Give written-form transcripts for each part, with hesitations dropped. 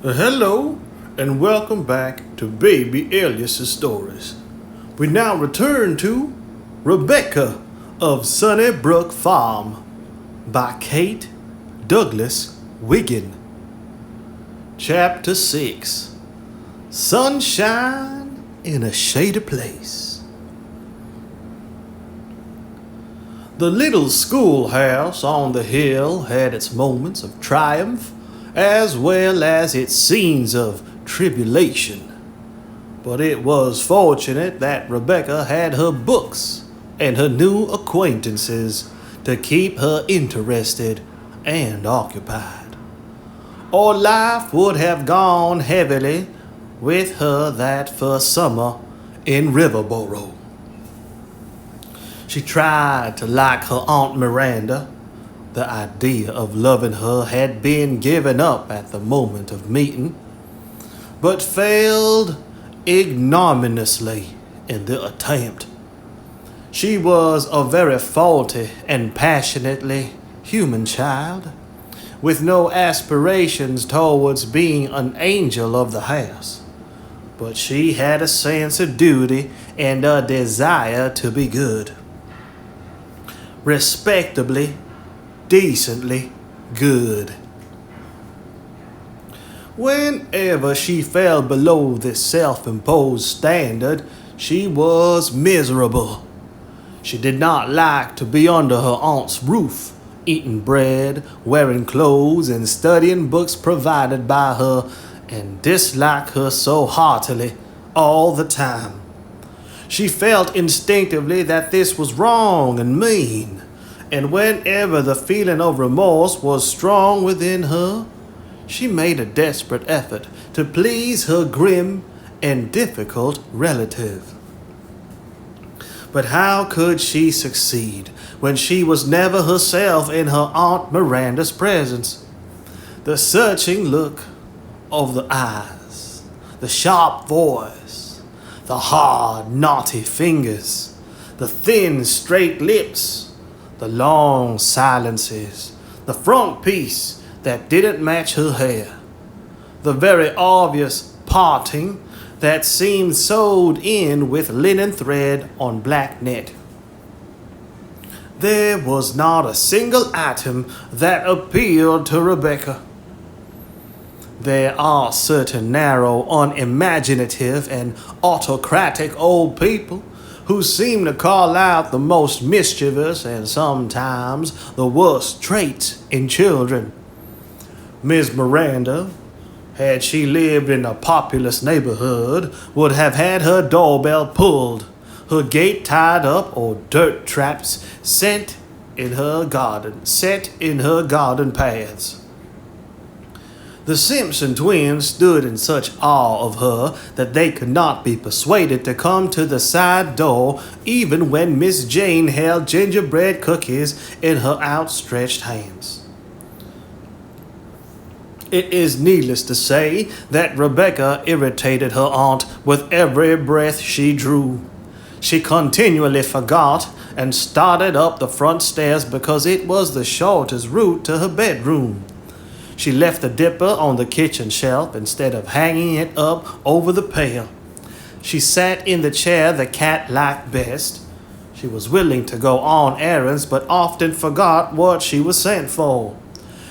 Hello, and welcome back to Baby Elias's stories. We now return to Rebecca of Sunnybrook Farm by Kate Douglas Wiggin. Chapter 6 Sunshine in a Shady Place. The little schoolhouse on the hill had its moments of triumph as well as its scenes of tribulation. But it was fortunate that Rebecca had her books and her new acquaintances to keep her interested and occupied, or life would have gone heavily with her that first summer in Riverboro. She tried to like her Aunt Miranda. The idea of loving her had been given up at the moment of meeting, but failed ignominiously in the attempt. She was a very faulty and passionately human child, with no aspirations towards being an angel of the house. But she had a sense of duty and a desire to be good. Respectably, decently good. Whenever she fell below this self-imposed standard, she was miserable. She did not like to be under her aunt's roof, eating bread, wearing clothes, and studying books provided by her, and disliked her so heartily all the time. She felt instinctively that this was wrong and mean, and whenever the feeling of remorse was strong within her, she made a desperate effort to please her grim and difficult relative. But how could she succeed when she was never herself in her Aunt Miranda's presence? The searching look of the eyes, the sharp voice, the hard, knotty fingers, the thin, straight lips, the long silences, the front piece that didn't match her hair, the very obvious parting that seemed sewed in with linen thread on black net. There was not a single item that appealed to Rebecca. There are certain narrow, unimaginative, and autocratic old people who seem to call out the most mischievous and sometimes the worst traits in children. Miss Miranda, had she lived in a populous neighborhood, would have had her doorbell pulled, her gate tied up, or dirt traps set in her garden paths. The Simpson twins stood in such awe of her that they could not be persuaded to come to the side door even when Miss Jane held gingerbread cookies in her outstretched hands. It is needless to say that Rebecca irritated her aunt with every breath she drew. She continually forgot and started up the front stairs because it was the shortest route to her bedroom. She left the dipper on the kitchen shelf instead of hanging it up over the pail. She sat in the chair the cat liked best. She was willing to go on errands, but often forgot what she was sent for.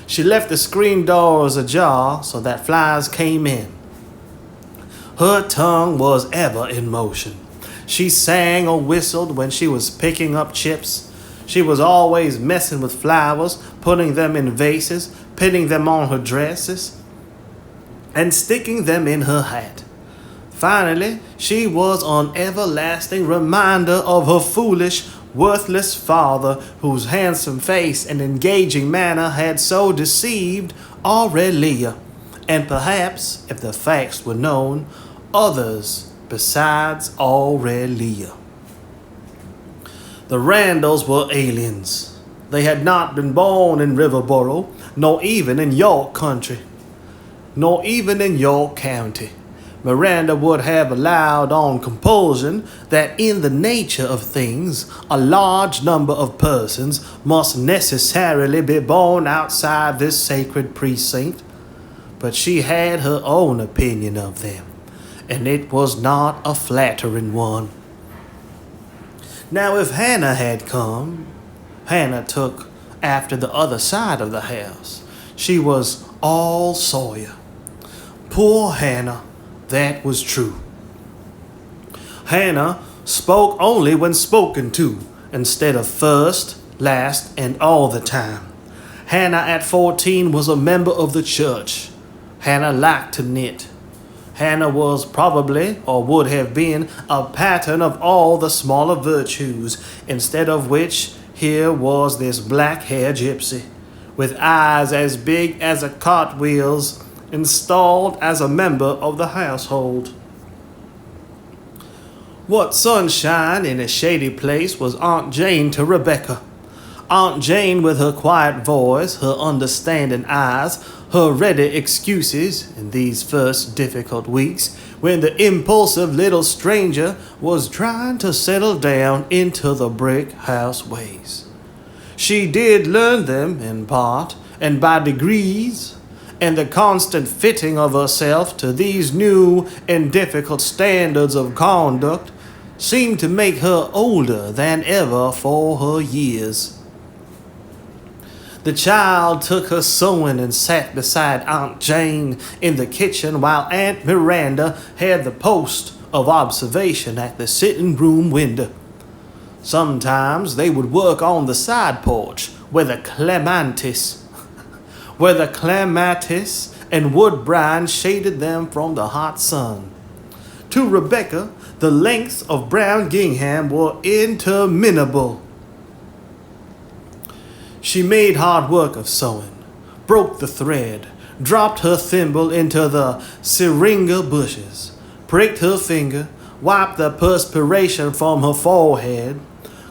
She left the screen doors ajar so that flies came in. Her tongue was ever in motion. She sang or whistled when she was picking up chips. She was always messing with flowers, putting them in vases, pinning them on her dresses, and sticking them in her hat. Finally, she was an everlasting reminder of her foolish, worthless father, whose handsome face and engaging manner had so deceived Aurelia, and perhaps, if the facts were known, others besides Aurelia. The Randalls were aliens. They had not been born in Riverboro, nor even in York Country, nor even in York County. Miranda would have allowed on compulsion that in the nature of things, a large number of persons must necessarily be born outside this sacred precinct. but she had her own opinion of them, and it was not a flattering one. Now, if Hannah had come, Hannah took after the other side of the house. She was all Sawyer. Poor Hannah, that was true. Hannah spoke only when spoken to, instead of first, last, and all the time. Hannah at 14 was a member of the church. Hannah liked to knit. Hannah was probably, or would have been, a pattern of all the smaller virtues, instead of which here was this black-haired gypsy, with eyes as big as a cartwheel's, installed as a member of the household. What sunshine in a shady place was Aunt Jane to Rebecca. Aunt Jane, with her quiet voice, her understanding eyes, her ready excuses in these first difficult weeks when the impulsive little stranger was trying to settle down into the brick house ways. She did learn them in part and by degrees, and the constant fitting of herself to these new and difficult standards of conduct seemed to make her older than ever for her years. The child took her sewing and sat beside Aunt Jane in the kitchen while Aunt Miranda had the post of observation at the sitting room window. Sometimes they would work on the side porch where the clematis and woodbine shaded them from the hot sun. To Rebecca, the lengths of brown gingham were interminable. She made hard work of sewing, broke the thread, dropped her thimble into the syringa bushes, pricked her finger, wiped the perspiration from her forehead,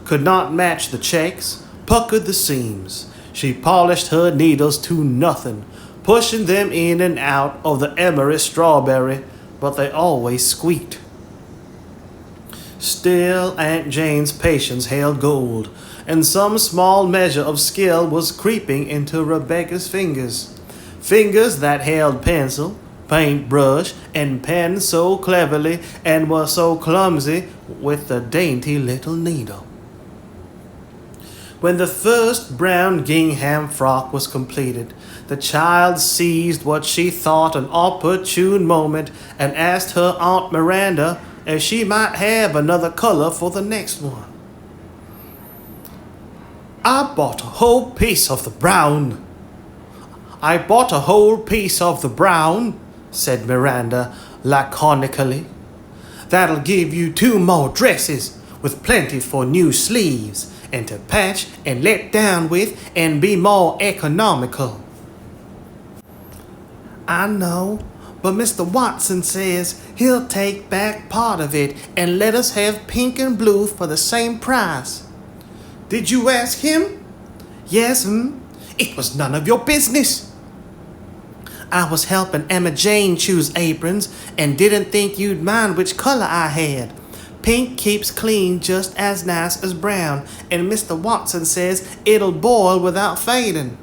could not match the checks, puckered the seams. She polished her needles to nothing, pushing them in and out of the emery strawberry, but they always squeaked. Still, Aunt Jane's patience held gold, and some small measure of skill was creeping into Rebecca's fingers. Fingers that held pencil, paintbrush, and pen so cleverly and were so clumsy with the dainty little needle. When the first brown gingham frock was completed, the child seized what she thought an opportune moment and asked her Aunt Miranda if she might have another color for the next one. I bought a whole piece of the brown, said Miranda laconically. That'll give you 2 more dresses, with plenty for new sleeves, and to patch and let down with and be more economical. I know, but Mr. Watson says he'll take back part of it and let us have pink and blue for the same price. Did you ask him? Yes, It was none of your business. I was helping Emma Jane choose aprons and didn't think you'd mind which color I had. Pink keeps clean just as nice as brown, and Mr. Watson says it'll boil without fading.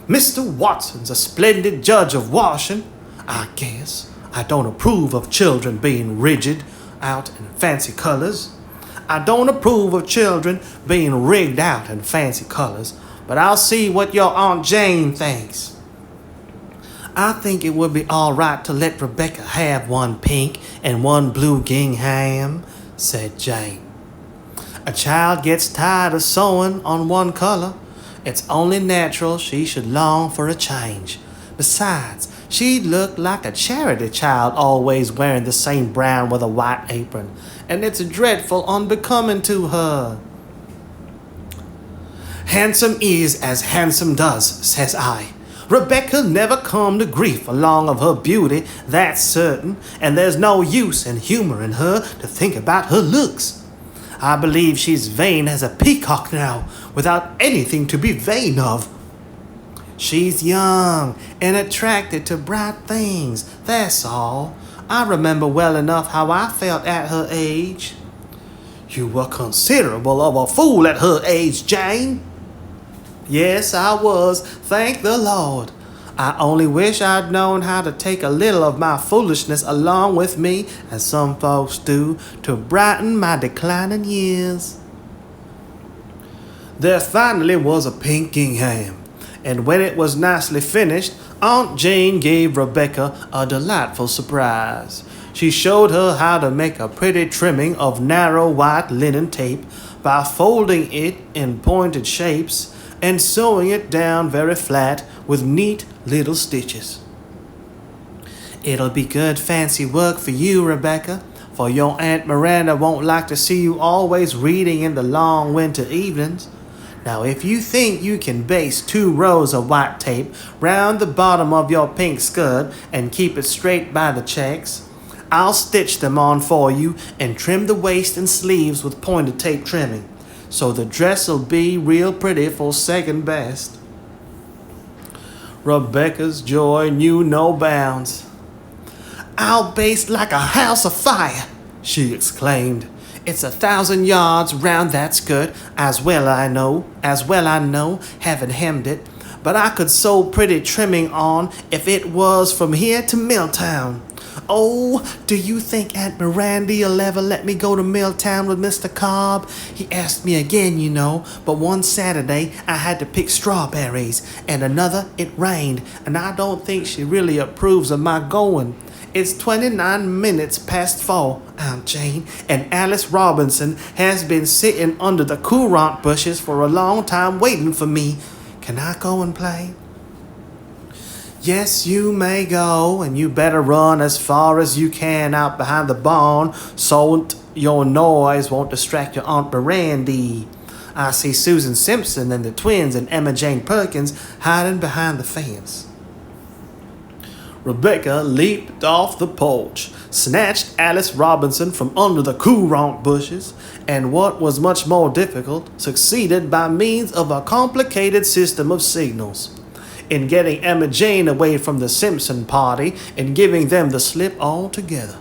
Mr. Watson's a splendid judge of washing. I guess I don't approve of children being rigid out in fancy colors. I don't approve of children being rigged out in fancy colors, but I'll see what your Aunt Jane thinks. I think it would be all right to let Rebecca have 1 pink and 1 blue gingham, said Jane. A child gets tired of sewing on 1 color. It's only natural she should long for a change. Besides, she'd look like a charity child always wearing the same brown with a white apron, and it's dreadful unbecoming to her. Handsome is as handsome does, says I. Rebecca never come to grief along of her beauty, that's certain, and there's no use in humoring her to think about her looks. I believe she's vain as a peacock now, without anything to be vain of. She's young and attracted to bright things, that's all. I remember well enough how I felt at her age. You were considerable of a fool at her age, Jane. Yes, I was, thank the Lord. I only wish I'd known how to take a little of my foolishness along with me, as some folks do, to brighten my declining years. There finally was a pinking ham, and when it was nicely finished, Aunt Jane gave Rebecca a delightful surprise. She showed her how to make a pretty trimming of narrow white linen tape by folding it in pointed shapes and sewing it down very flat with neat little stitches. It'll be good fancy work for you, Rebecca, for your Aunt Miranda won't like to see you always reading in the long winter evenings. Now, if you think you can baste 2 rows of white tape round the bottom of your pink skirt and keep it straight by the checks, I'll stitch them on for you and trim the waist and sleeves with pointed tape trimming, so the dress'll be real pretty for second best. Rebecca's joy knew no bounds. I'll baste like a house afire, she exclaimed. It's 1,000 yards round that skirt, as well I know, having hemmed it. But I could sew pretty trimming on if it was from here to Milltown. Oh, do you think Aunt Mirandy'll ever let me go to Milltown with Mr. Cobb? He asked me again, you know, but one Saturday I had to pick strawberries, and another it rained, and I don't think she really approves of my going. It's 29 minutes past 4, Aunt Jane, and Alice Robinson has been sitting under the courant bushes for a long time waiting for me. Can I go and play? Yes, you may go, and you better run as far as you can out behind the barn so your noise won't distract your Aunt Mirandy. I see Susan Simpson and the twins and Emma Jane Perkins hiding behind the fence. Rebecca leaped off the porch, snatched Alice Robinson from under the courant bushes, and what was much more difficult, succeeded by means of a complicated system of signals in getting Emma Jane away from the Simpson party and giving them the slip altogether.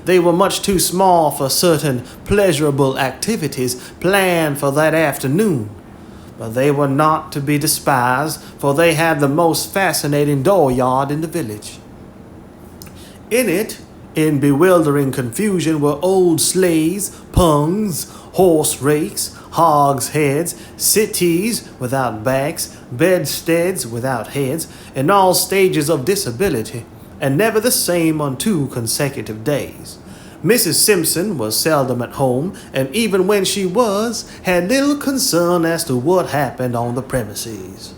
They were much too small for certain pleasurable activities planned for that afternoon, but they were not to be despised, for they had the most fascinating dooryard in the village. In it, in bewildering confusion, were old sleighs, pungs, horse rakes, hogsheads, settees without backs, bedsteads without heads, in all stages of disability, and never the same on 2 consecutive days. Mrs. Simpson was seldom at home, and even when she was, had little concern as to what happened on the premises.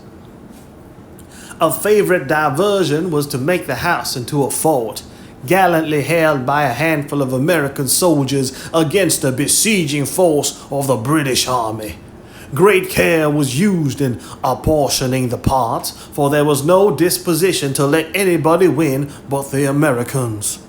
A favorite diversion was to make the house into a fort, gallantly held by a handful of American soldiers against the besieging force of the British Army. Great care was used in apportioning the parts, for there was no disposition to let anybody win but the Americans.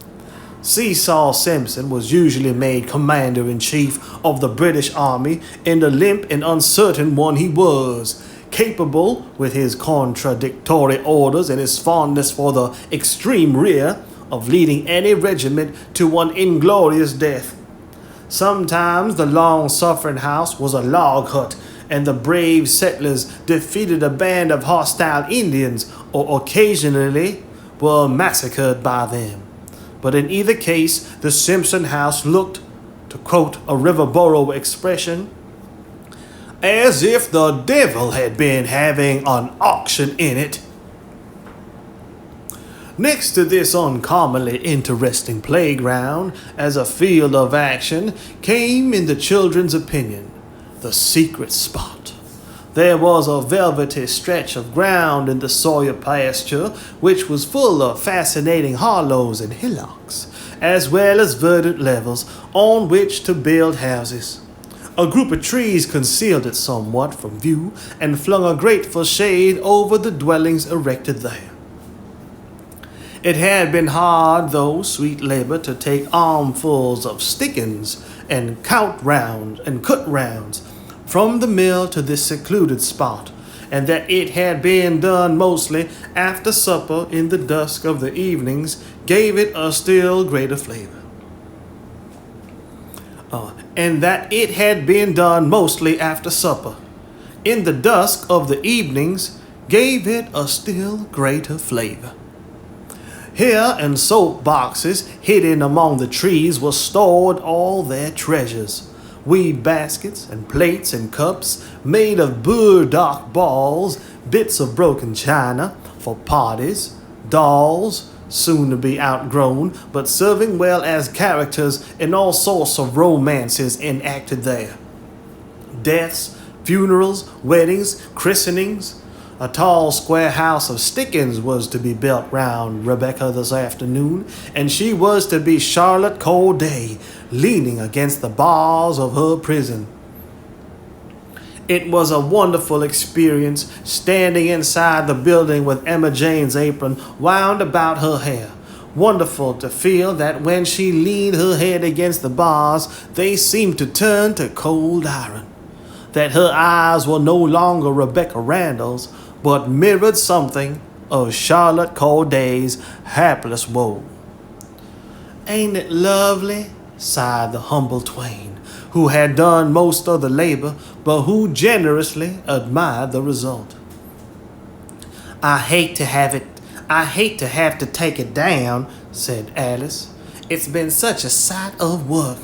Seesaw Simpson was usually made commander-in-chief of the British Army, in the limp and uncertain one he was, capable, with his contradictory orders and his fondness for the extreme rear, of leading any regiment to one inglorious death. Sometimes the long-suffering house was a log hut, and the brave settlers defeated a band of hostile Indians, or occasionally were massacred by them. But in either case, the Simpson house looked, to quote a Riverboro expression, as if the devil had been having an auction in it. Next to this uncommonly interesting playground, as a field of action, came, in the children's opinion, the secret spot. There was a velvety stretch of ground in the Sawyer pasture, which was full of fascinating hollows and hillocks, as well as verdant levels on which to build houses. A group of trees concealed it somewhat from view and flung a grateful shade over the dwellings erected there. It had been hard, though sweet labor, to take armfuls of stickins and cut rounds from the mill to this secluded spot, and that it had been done mostly after supper in the dusk of the evenings gave it a still greater flavor. And that it had been done mostly after supper in the dusk of the evenings gave it a still greater flavor. Here in soap boxes hidden among the trees were stored all their treasures. Weed baskets and plates and cups made of burdock balls, bits of broken china for parties, dolls, soon to be outgrown, but serving well as characters in all sorts of romances enacted there. Deaths, funerals, weddings, christenings. A tall square house of stickins was to be built round Rebecca this afternoon, and she was to be Charlotte Corday, leaning against the bars of her prison. It was a wonderful experience standing inside the building with Emma Jane's apron wound about her hair. Wonderful to feel that when she leaned her head against the bars, they seemed to turn to cold iron. That her eyes were no longer Rebecca Randall's, but mirrored something of Charlotte Corday's hapless woe. "Ain't it lovely?" sighed the humble twain, who had done most of the labor, but who generously admired the result. I hate to have to take it down," said Alice. "It's been such a sight of work."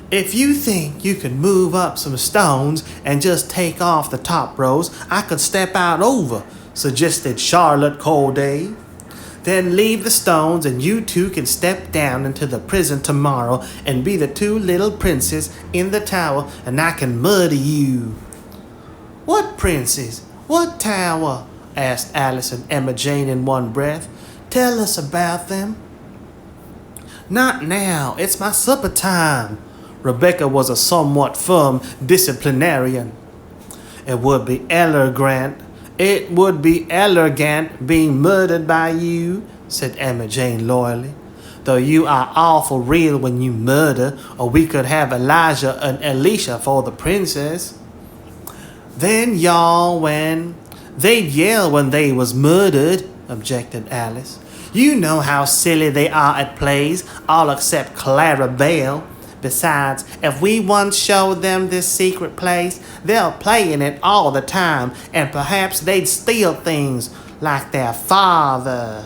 "If you think you can move up some stones and just take off the top rows, I could step out over," suggested Charlotte Corday. "Then leave the stones and you two can step down into the prison tomorrow and be the two little princes in the tower, and I can murder you." "What princes? What tower?" asked Alice and Emma Jane in one breath. "Tell us about them." "Not now. It's my supper time." Rebecca was a somewhat firm disciplinarian. It would be elegant being murdered by you," said Emma Jane loyally. "Though you are awful real when you murder, or we could have Elijah and Elisha for the princess." "They'd yell when they was murdered," objected Alice. "You know how silly they are at plays, all except Clara Belle. Besides, if we once showed them this secret place, they'll play in it all the time, and perhaps they'd steal things like their father."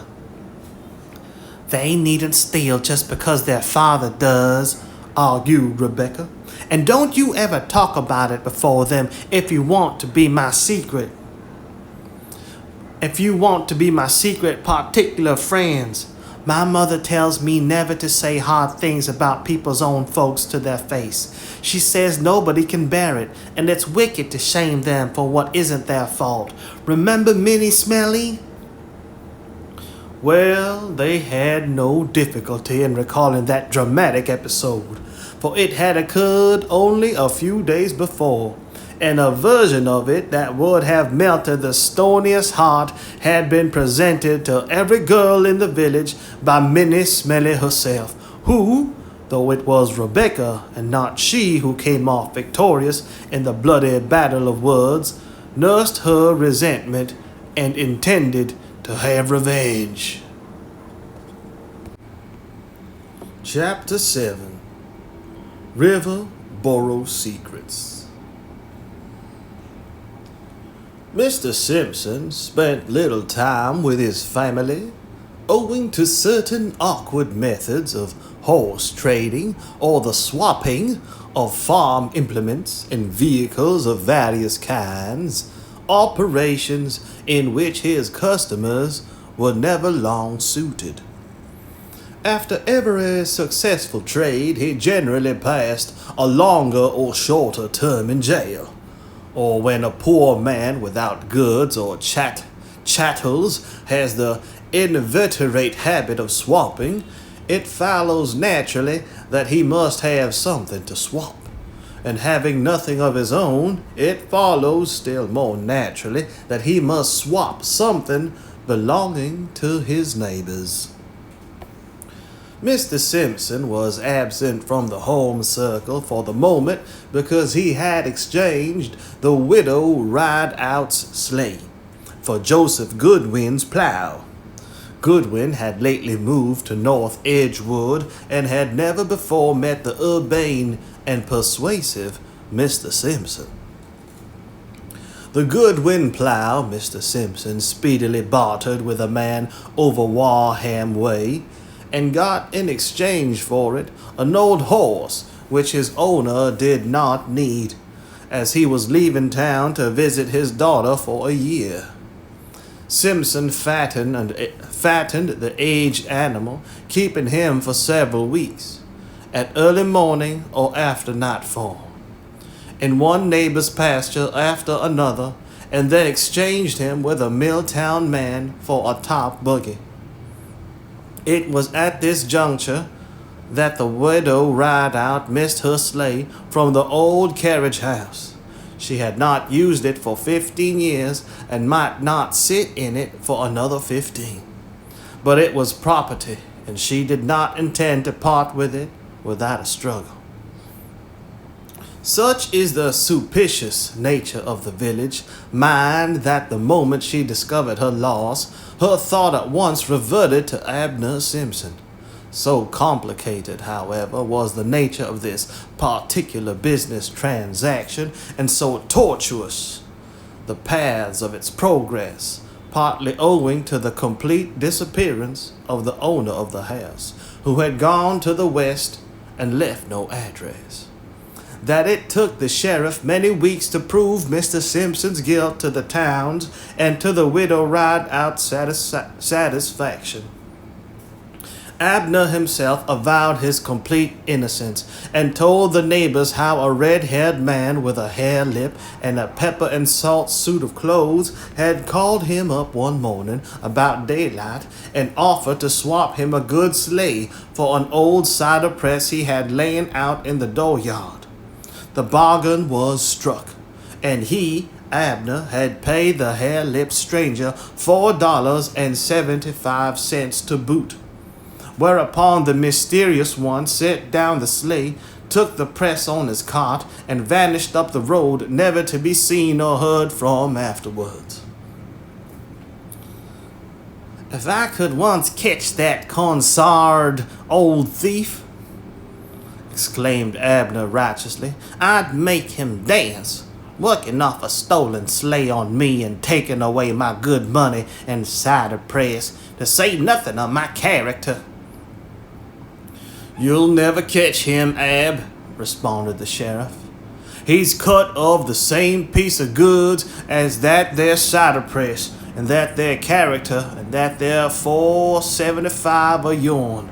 "They needn't steal just because their father does," argued Rebecca. "And don't you ever talk about it before them if you want to be my secret. Particular friends. My mother tells me never to say hard things about people's own folks to their face. She says nobody can bear it, and it's wicked to shame them for what isn't their fault. Remember Minnie Smelly?" Well, they had no difficulty in recalling that dramatic episode, for it had occurred only a few days before, and a version of it that would have melted the stoniest heart had been presented to every girl in the village by Minnie Smelly herself, who, though it was Rebecca and not she who came off victorious in the bloody battle of words, nursed her resentment and intended to have revenge. Chapter 7. Riverboro Secrets. Mr. Simpson spent little time with his family, owing to certain awkward methods of horse trading or the swapping of farm implements and vehicles of various kinds, operations in which his customers were never long suited. After every successful trade, he generally passed a longer or shorter term in jail. Or when a poor man without goods or chattels has the inveterate habit of swapping, it follows naturally that he must have something to swap. And having nothing of his own, it follows still more naturally that he must swap something belonging to his neighbors. Mr. Simpson was absent from the home circle for the moment because he had exchanged the widow Rideout's sleigh for Joseph Goodwin's plow. Goodwin had lately moved to North Edgewood and had never before met the urbane and persuasive Mr. Simpson. The Goodwin plow Mr. Simpson speedily bartered with a man over Warham Way, and got in exchange for it an old horse which his owner did not need, as he was leaving town to visit his daughter for a year. Simpson fattened the aged animal, keeping him for several weeks, at early morning or after nightfall, in one neighbor's pasture after another, and then exchanged him with a Milltown man for a top buggy. It was at this juncture that the widow Rideout missed her sleigh from the old carriage house. She had not used it for 15 years and might not sit in it for another 15. But it was property, and she did not intend to part with it without a struggle. Such is the superstitious nature of the village mind that the moment she discovered her loss, her thought at once reverted to Abner Simpson. So complicated, however, was the nature of this particular business transaction, and so tortuous the paths of its progress, partly owing to the complete disappearance of the owner of the house, who had gone to the west and left no address, that it took the sheriff many weeks to prove Mr. Simpson's guilt to the town's and to the widow Rideout's satisfaction. Abner himself avowed his complete innocence, and told the neighbors how a red-haired man with a hare lip and a pepper and salt suit of clothes had called him up one morning about daylight and offered to swap him a good sleigh for an old cider press he had laying out in the dooryard. The bargain was struck, and he, Abner, had paid the hare-lipped stranger $4.75 to boot. Whereupon the mysterious one set down the sleigh, took the press on his cart, and vanished up the road, never to be seen or heard from afterwards. If I could once catch that consarned old thief, exclaimed Abner righteously, I'd make him dance, working off a stolen sleigh on me and taking away my good money and cider press, to say nothing of my character. You'll never catch him, Ab, responded the sheriff. He's cut of the same piece of goods as that there cider press, and that there character, and that there $4.75 of yourn.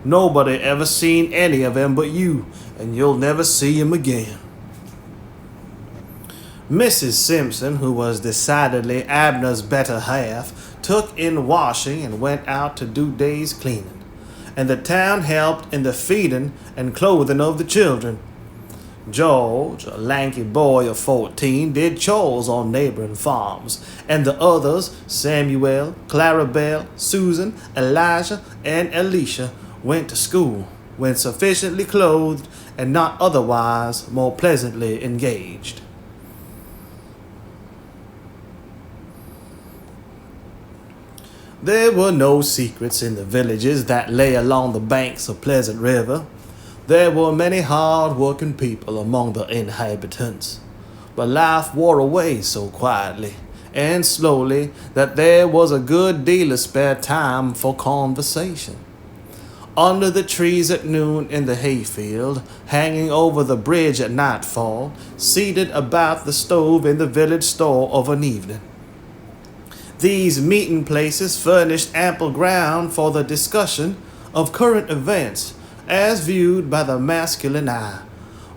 Nobody ever seen any of 'em but you, and you'll never see 'em again. Mrs. Simpson, who was decidedly Abner's better half, took in washing and went out to do day's cleaning, and the town helped in the feeding and clothing of the children. George, a lanky boy of 14, did chores on neighboring farms, and the others, Samuel, Clarabelle, Susan, Elijah, and Alicia, went to school, when sufficiently clothed and not otherwise more pleasantly engaged. There were no secrets in the villages that lay along the banks of Pleasant River. There were many hard-working people among the inhabitants, but life wore away so quietly and slowly that there was a good deal of spare time for conversation. Under the trees at noon in the hayfield, hanging over the bridge at nightfall, seated about the stove in the village store of an evening. These meeting places furnished ample ground for the discussion of current events as viewed by the masculine eye,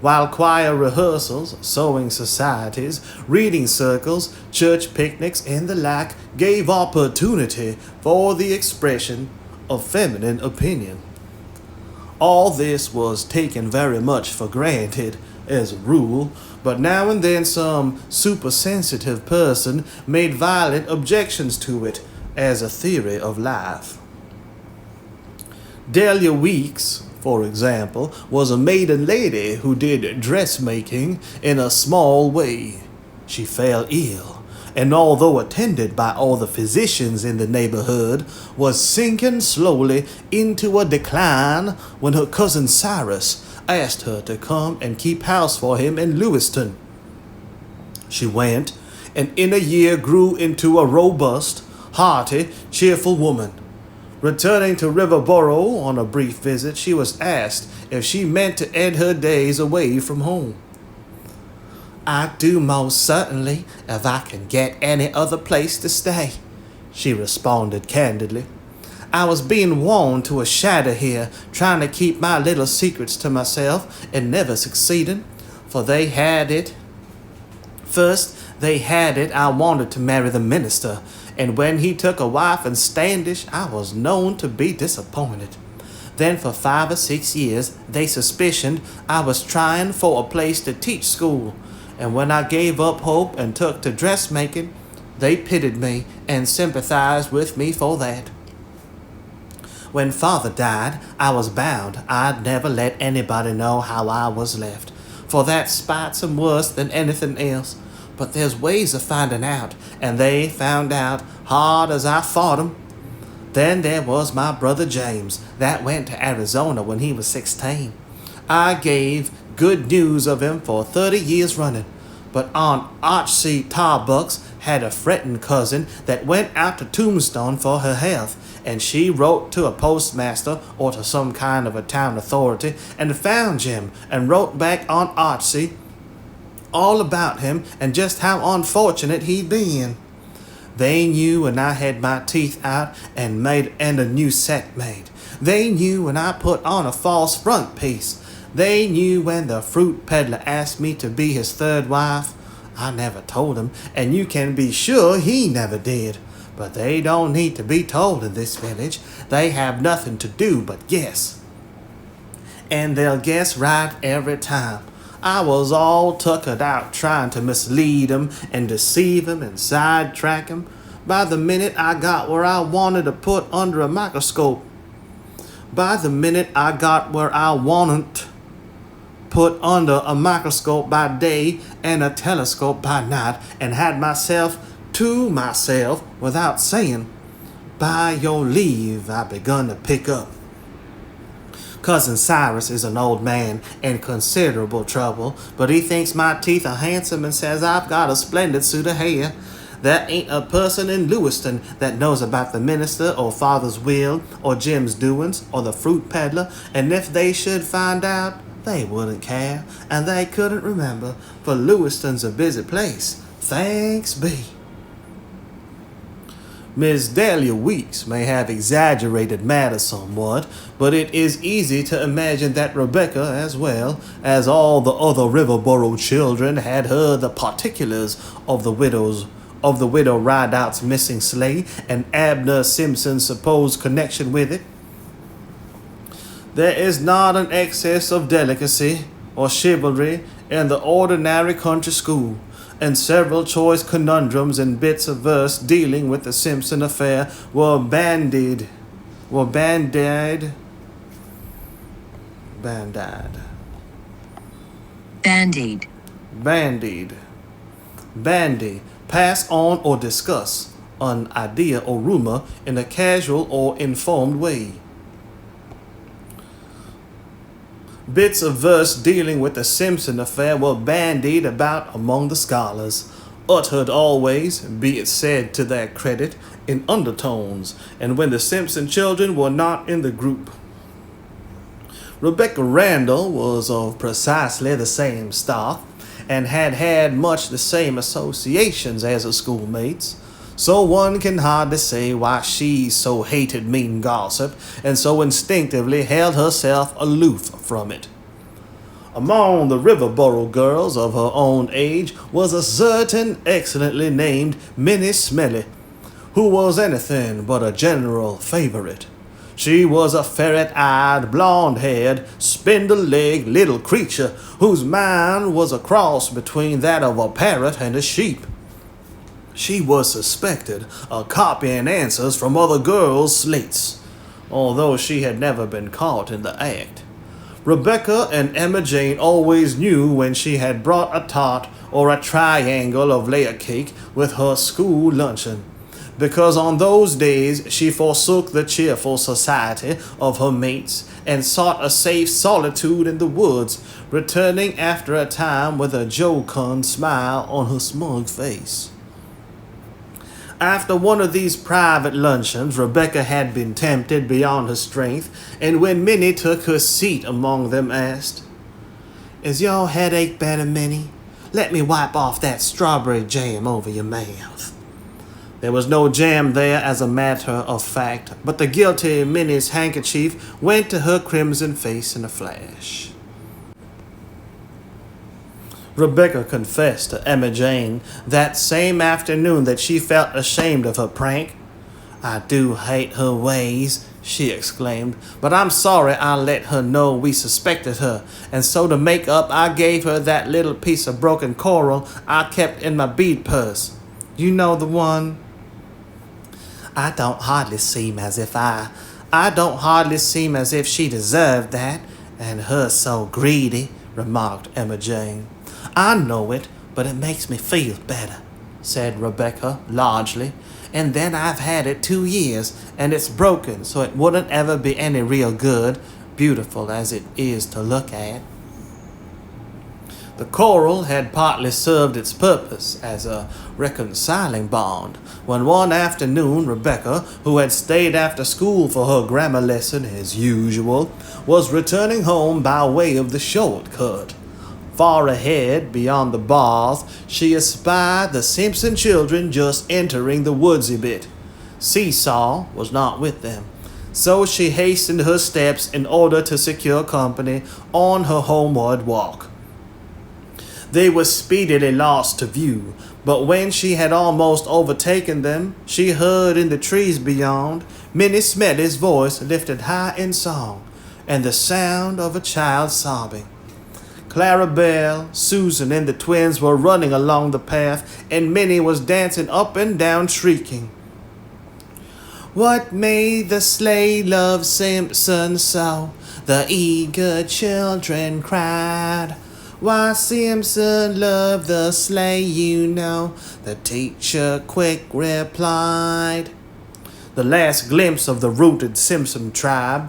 while choir rehearsals, sewing societies, reading circles, church picnics, and the like gave opportunity for the expression of feminine opinion. All this was taken very much for granted as a rule, but now and then some supersensitive person made violent objections to it as a theory of life. Delia Weeks, for example, was a maiden lady who did dressmaking in a small way. She fell ill, and although attended by all the physicians in the neighborhood, was sinking slowly into a decline when her cousin Cyrus asked her to come and keep house for him in Lewiston. She went, and in a year grew into a robust, hearty, cheerful woman. Returning to Riverboro on a brief visit, she was asked if she meant to end her days away from home. "I do most certainly, if I can get any other place to stay," she responded candidly. "I was being worn to a shadow here, trying to keep my little secrets to myself, and never succeeding, for they had it. First, they had it I wanted to marry the minister, and when he took a wife in Standish, I was known to be disappointed. Then for 5 or 6 years, they suspicioned I was trying for a place to teach school, and when I gave up hope and took to dressmaking, they pitied me and sympathized with me for that. When father died, I was bound I'd never let anybody know how I was left, for that spites 'em worse than anything else. But there's ways of finding out, and they found out hard as I fought 'em. Then there was my brother James, that went to Arizona when he was 16. I gave good news of him for 30 years running, but Aunt Archie Tarbucks had a fretting cousin that went out to Tombstone for her health, and she wrote to a postmaster or to some kind of a town authority and found Jim and wrote back Aunt Archie all about him and just how unfortunate he'd been. They knew when I had my teeth out and a new set made. They knew when I put on a false front piece. They knew when the fruit peddler asked me to be his third wife. I never told him, and you can be sure he never did. But they don't need to be told in this village. They have nothing to do but guess. And they'll guess right every time. I was all tuckered out trying to mislead 'em and deceive 'em and sidetrack 'em. By the minute I got where I wanted to put under a microscope. By the minute I got where I wanted put under a microscope by day and a telescope by night, and had myself to myself without saying, "By your leave," I begun to pick up. Cousin Cyrus is an old man in considerable trouble, but he thinks my teeth are handsome and says I've got a splendid suit of hair. There ain't a person in Lewiston that knows about the minister or father's will or Jim's doings or the fruit peddler, and if they should find out, they wouldn't care, and they couldn't remember, for Lewiston's a busy place, thanks be. Miss Dahlia Weeks may have exaggerated matters somewhat, but it is easy to imagine that Rebecca, as well as all the other Riverboro children, had heard the particulars of the widow Rideout's missing sleigh and Abner Simpson's supposed connection with it. There is not an excess of delicacy or chivalry in the ordinary country school, and several choice conundrums and bits of verse dealing with the Simpson affair were bandied pass on or discuss an idea or rumor in a casual or informed way. Bits of verse dealing with the Simpson affair were bandied about among the scholars, uttered always, be it said to their credit, in undertones, and when the Simpson children were not in the group. Rebecca Randall was of precisely the same stock, and had had much the same associations as her schoolmates, so one can hardly say why she so hated mean gossip, and so instinctively held herself aloof from it. Among the Riverboro girls of her own age was a certain excellently named Minnie Smelly, who was anything but a general favorite. She was a ferret-eyed, blonde-haired, spindle-legged little creature whose mind was a cross between that of a parrot and a sheep. She was suspected of copying answers from other girls' slates, although she had never been caught in the act. Rebecca and Emma Jane always knew when she had brought a tart or a triangle of layer cake with her school luncheon, because on those days she forsook the cheerful society of her mates and sought a safe solitude in the woods, returning after a time with a jocund smile on her smug face. After one of these private luncheons, Rebecca had been tempted beyond her strength, and when Minnie took her seat among them, asked, "Is your headache better, Minnie? Let me wipe off that strawberry jam over your mouth." There was no jam there, as a matter of fact, but the guilty Minnie's handkerchief went to her crimson face in a flash. Rebecca confessed to Emma Jane that same afternoon that she felt ashamed of her prank. "I do hate her ways," she exclaimed, "but I'm sorry I let her know we suspected her, and so to make up I gave her that little piece of broken coral I kept in my bead purse. You know the one?" I don't hardly seem as if she deserved that, and her so greedy," remarked Emma Jane. "I know it, but it makes me feel better," said Rebecca largely. "And then I've had it 2 years, and it's broken, so it wouldn't ever be any real good, beautiful as it is to look at." The coral had partly served its purpose as a reconciling bond, when one afternoon Rebecca, who had stayed after school for her grammar lesson as usual, was returning home by way of the shortcut. Far ahead, beyond the bars, she espied the Simpson children just entering the woodsy bit. Seesaw was not with them, so she hastened her steps in order to secure company on her homeward walk. They were speedily lost to view, but when she had almost overtaken them, she heard in the trees beyond Minnie Smelly's voice lifted high in song, and the sound of a child sobbing. Clarabelle, Susan, and the twins were running along the path, and Minnie was dancing up and down, shrieking, "What made the sleigh love Simpson so?" The eager children cried. "Why, Simpson loved the sleigh, you know," the teacher quick replied. The last glimpse of the rooted Simpson tribe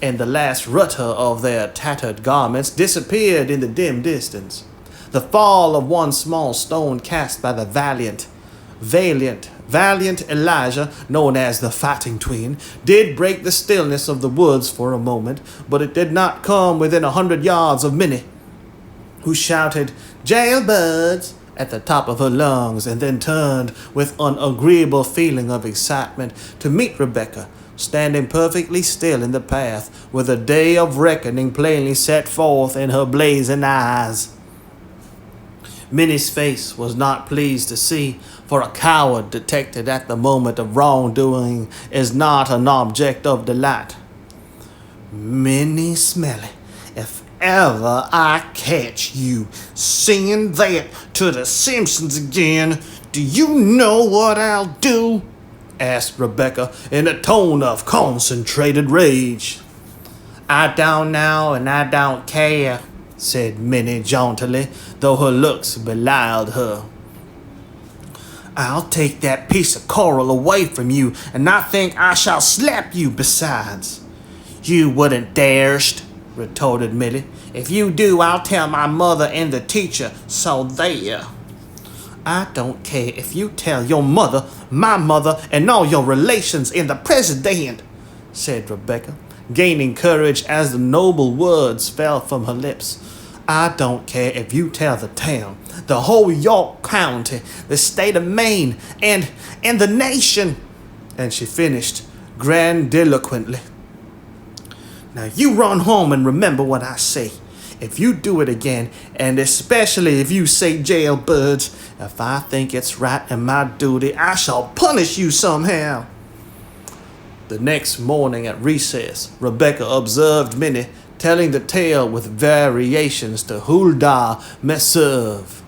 and the last rutter of their tattered garments disappeared in the dim distance. The fall of one small stone cast by the valiant Elijah, known as the Fighting Twin, did break the stillness of the woods for a moment, but it did not come within 100 yards of Minnie, who shouted, "Jailbirds!" at the top of her lungs, and then turned with an agreeable feeling of excitement to meet Rebecca, standing perfectly still in the path, with a day of reckoning plainly set forth in her blazing eyes. Minnie's face was not pleased to see, for a coward detected at the moment of wrongdoing is not an object of delight. "Minnie Smelly, if ever I catch you singing that to the Simpsons again, do you know what I'll do?" asked Rebecca in a tone of concentrated rage. "I don't know and I don't care," said Minnie jauntily, though her looks belied her. "I'll take that piece of coral away from you, and I think I shall slap you besides." "You wouldn't darest," retorted Minnie. "If you do, I'll tell my mother and the teacher, so there." "I don't care if you tell your mother, my mother, and all your relations and the president," said Rebecca, gaining courage as the noble words fell from her lips. "I don't care if you tell the town, the whole York County, the state of Maine, and the nation," and she finished grandiloquently. "Now you run home and remember what I say. If you do it again, and especially if you say jailbirds, if I think it's right and my duty, I shall punish you somehow." The next morning at recess, Rebecca observed Minnie telling the tale with variations to Huldah Meserve.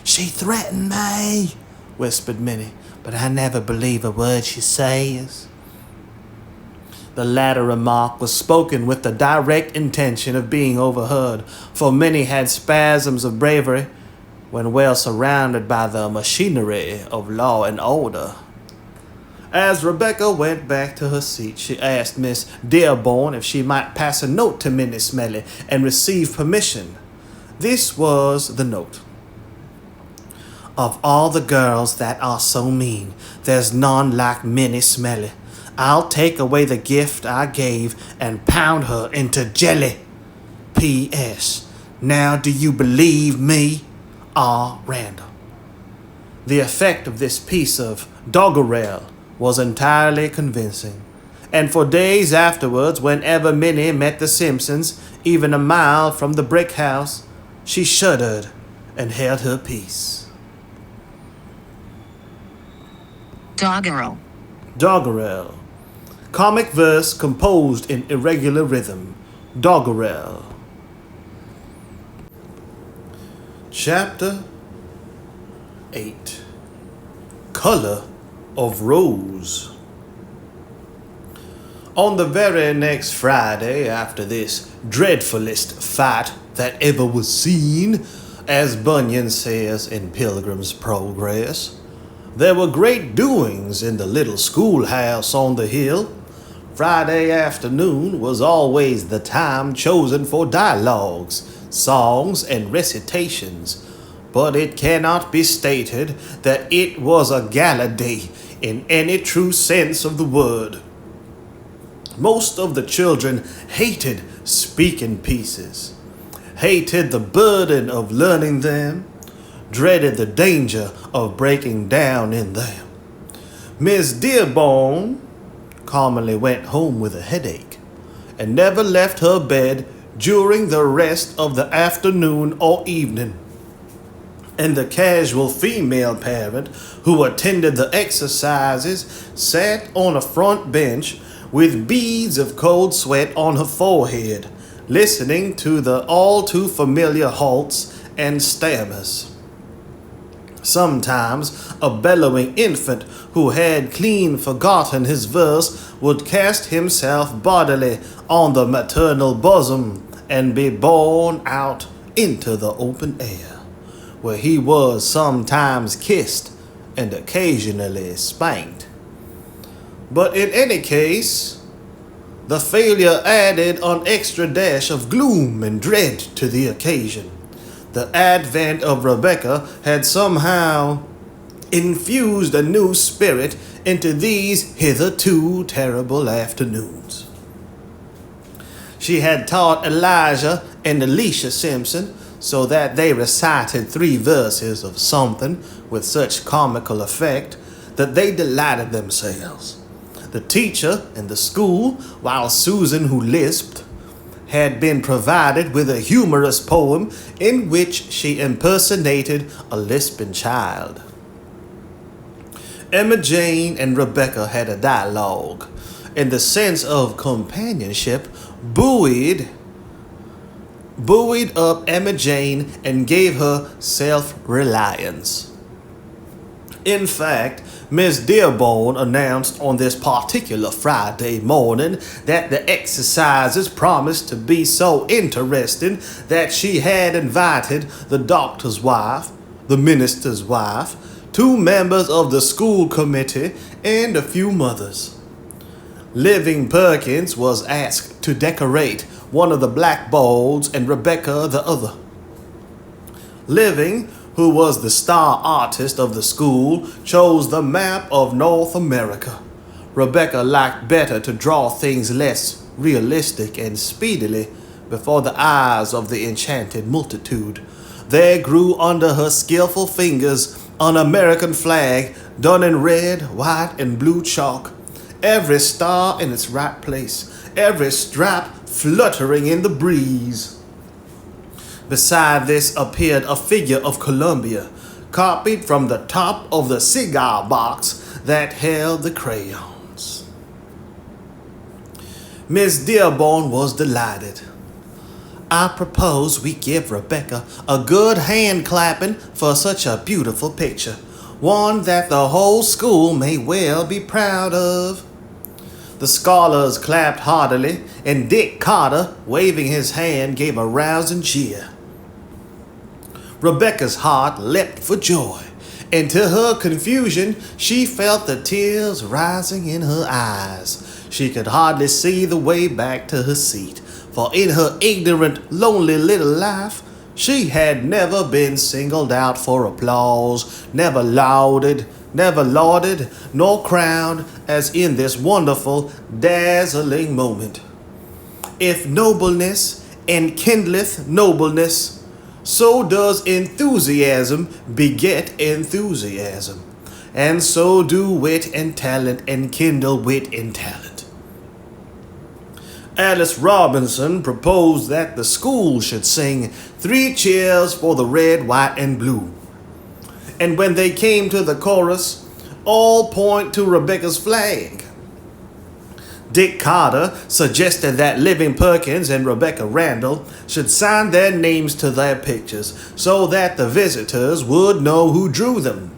"She threatened me," whispered Minnie, "but I never believe a word she says." The latter remark was spoken with the direct intention of being overheard, for Minnie had spasms of bravery when well surrounded by the machinery of law and order. As Rebecca went back to her seat, she asked Miss Dearborn if she might pass a note to Minnie Smelly and receive permission. This was the note. Of all the girls that are so mean, there's none like Minnie Smelly. I'll take away the gift I gave and pound her into jelly. P.S. Now do you believe me? R. Randall. The effect of this piece of doggerel was entirely convincing, and for days afterwards, whenever Minnie met the Simpsons, even a mile from the brick house, she shuddered and held her peace. Doggerel. Doggerel. Comic verse composed in irregular rhythm. Doggerel. Chapter 8. Color of Rose. On the very next Friday after this dreadfulest fight that ever was seen, as Bunyan says in Pilgrim's Progress, there were great doings in the little schoolhouse on the hill. Friday afternoon was always the time chosen for dialogues, songs, and recitations, but it cannot be stated that it was a gala day in any true sense of the word. Most of the children hated speaking pieces, hated the burden of learning them, dreaded the danger of breaking down in them. Miss Dearborn commonly went home with a headache and never left her bed during the rest of the afternoon or evening. And the casual female parent who attended the exercises sat on a front bench with beads of cold sweat on her forehead, listening to the all too familiar halts and stammers. Sometimes a bellowing infant who had clean forgotten his verse would cast himself bodily on the maternal bosom and be borne out into the open air, where he was sometimes kissed and occasionally spanked. But in any case, the failure added an extra dash of gloom and dread to the occasion. The advent of Rebecca had somehow infused a new spirit into these hitherto terrible afternoons. She had taught Elijah and Alicia Simpson so that they recited 3 verses of something with such comical effect that they delighted themselves. The teacher and the school, while Susan, who lisped, had been provided with a humorous poem in which she impersonated a lisping child. Emma Jane and Rebecca had a dialogue, and the sense of companionship buoyed up Emma Jane and gave her self-reliance. In fact, Miss Dearborn announced on this particular Friday morning that the exercises promised to be so interesting that she had invited the doctor's wife, the minister's wife, 2 members of the school committee, and a few mothers. Living Perkins was asked to decorate one of the blackboards and Rebecca the other. Living, who was the star artist of the school, chose the map of North America. Rebecca liked better to draw things less realistic and speedily before the eyes of the enchanted multitude. There grew under her skillful fingers an American flag done in red, white, and blue chalk, every star in its right place, every stripe fluttering in the breeze. Beside this appeared a figure of Columbia, copied from the top of the cigar box that held the crayons. Miss Dearborn was delighted. I propose we give Rebecca a good hand clapping for such a beautiful picture, one that the whole school may well be proud of. The scholars clapped heartily, and Dick Carter, waving his hand, gave a rousing cheer. Rebecca's heart leapt for joy, and to her confusion, she felt the tears rising in her eyes. She could hardly see the way back to her seat, for in her ignorant, lonely little life, She had never been singled out for applause, never lauded, nor crowned as in this wonderful, dazzling moment. If nobleness enkindleth nobleness, so does enthusiasm beget enthusiasm, and so do wit and talent enkindle wit and talent. Alice Robinson proposed that the school should sing 3 cheers for the red, white, and blue. And when they came to the chorus, all point to Rebecca's flag. Dick Carter suggested that Living Perkins and Rebecca Randall should sign their names to their pictures so that the visitors would know who drew them.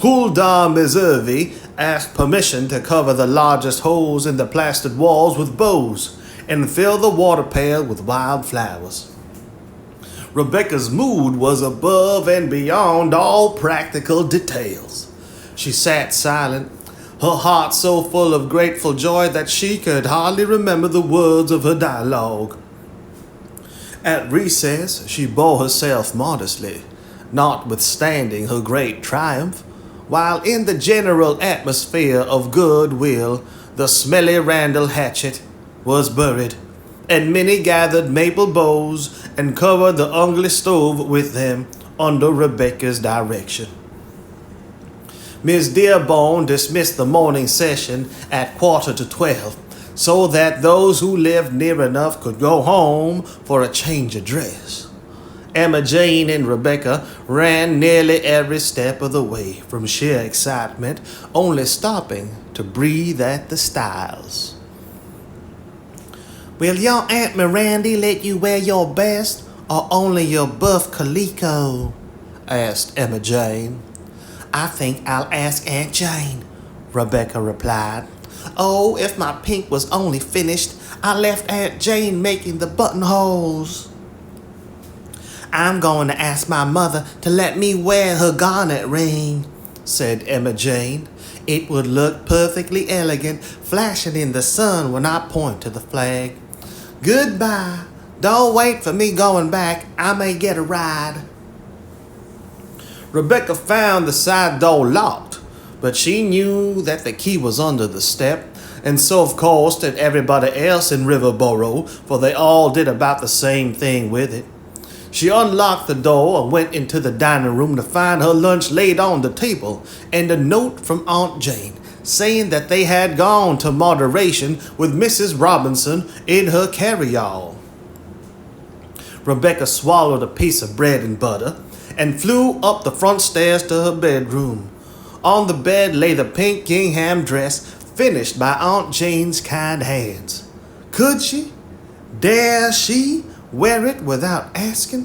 Huldah Meservey asked permission to cover the largest holes in the plastered walls with bows and fill the water pail with wild flowers. Rebecca's mood was above and beyond all practical details. She sat silent, her heart so full of grateful joy that she could hardly remember the words of her dialogue. At recess, she bore herself modestly, notwithstanding her great triumph, while in the general atmosphere of goodwill, the smelly Randall hatchet was buried, and Minnie gathered maple boughs and covered the ugly stove with them under Rebecca's direction. Miss Dearborn dismissed the morning session at 11:45, so that those who lived near enough could go home for a change of dress. Emma Jane and Rebecca ran nearly every step of the way from sheer excitement, only stopping to breathe at the stiles. "Will your Aunt Miranda let you wear your best, or only your buff calico?" asked Emma Jane. "I think I'll ask Aunt Jane," Rebecca replied. "Oh, if my pink was only finished, I left Aunt Jane making the buttonholes." "I'm going to ask my mother to let me wear her garnet ring," said Emma Jane. "It would look perfectly elegant, flashing in the sun when I point to the flag. Goodbye. Don't wait for me going back. I may get a ride." Rebecca found the side door locked, but she knew that the key was under the step, and so of course did everybody else in Riverboro, for they all did about the same thing with it. She unlocked the door and went into the dining room to find her lunch laid on the table and a note from Aunt Jane saying that they had gone to Moderation with Mrs. Robinson in her carryall. Rebecca swallowed a piece of bread and butter and flew up the front stairs to her bedroom. On the bed lay the pink gingham dress finished by Aunt Jane's kind hands. Could she? Dare she wear it without asking?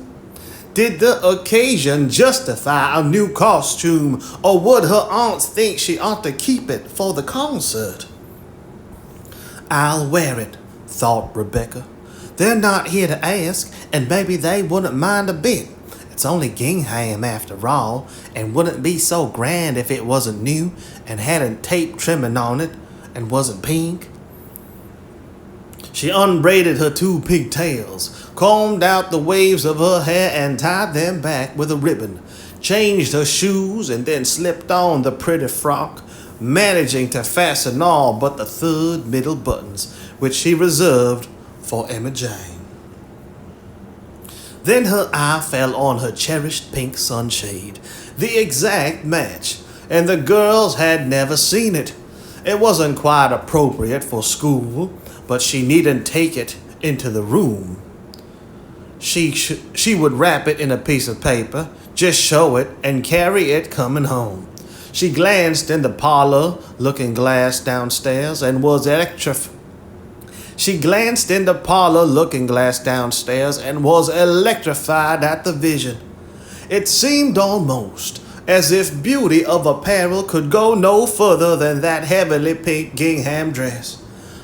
Did the occasion justify a new costume, or would her aunts think she ought to keep it for the concert? "I'll wear it," thought Rebecca. "They're not here to ask, and maybe they wouldn't mind a bit. It's only gingham after all, and wouldn't be so grand if it wasn't new and hadn't tape trimming on it and wasn't pink." She unbraided her 2 pigtails, combed out the waves of her hair and tied them back with a ribbon, changed her shoes and then slipped on the pretty frock, managing to fasten all but the 3rd middle buttons, which she reserved for Emma Jane. Then her eye fell on her cherished pink sunshade, the exact match, and the girls had never seen it. It wasn't quite appropriate for school, but she needn't take it into the room. She would wrap it in a piece of paper, just show it, and carry it coming home. She glanced in the parlor looking glass downstairs and was electrified at the vision. It seemed almost as if beauty of apparel could go no further than that heavily pink gingham dress.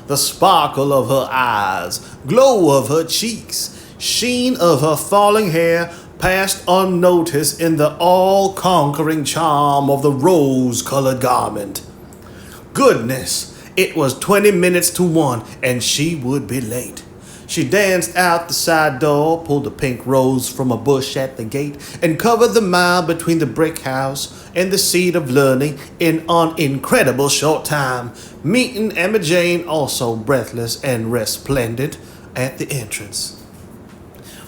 The sparkle of her eyes, glow of her cheeks, sheen of her falling hair passed unnoticed in the all-conquering charm of the rose-colored garment. Goodness, it was 20 minutes to 1, and she would be late. She danced out the side door, pulled a pink rose from a bush at the gate, and covered the mile between the brick house and the seat of learning in an incredible short time, meeting Emma Jane, also breathless and resplendent, at the entrance.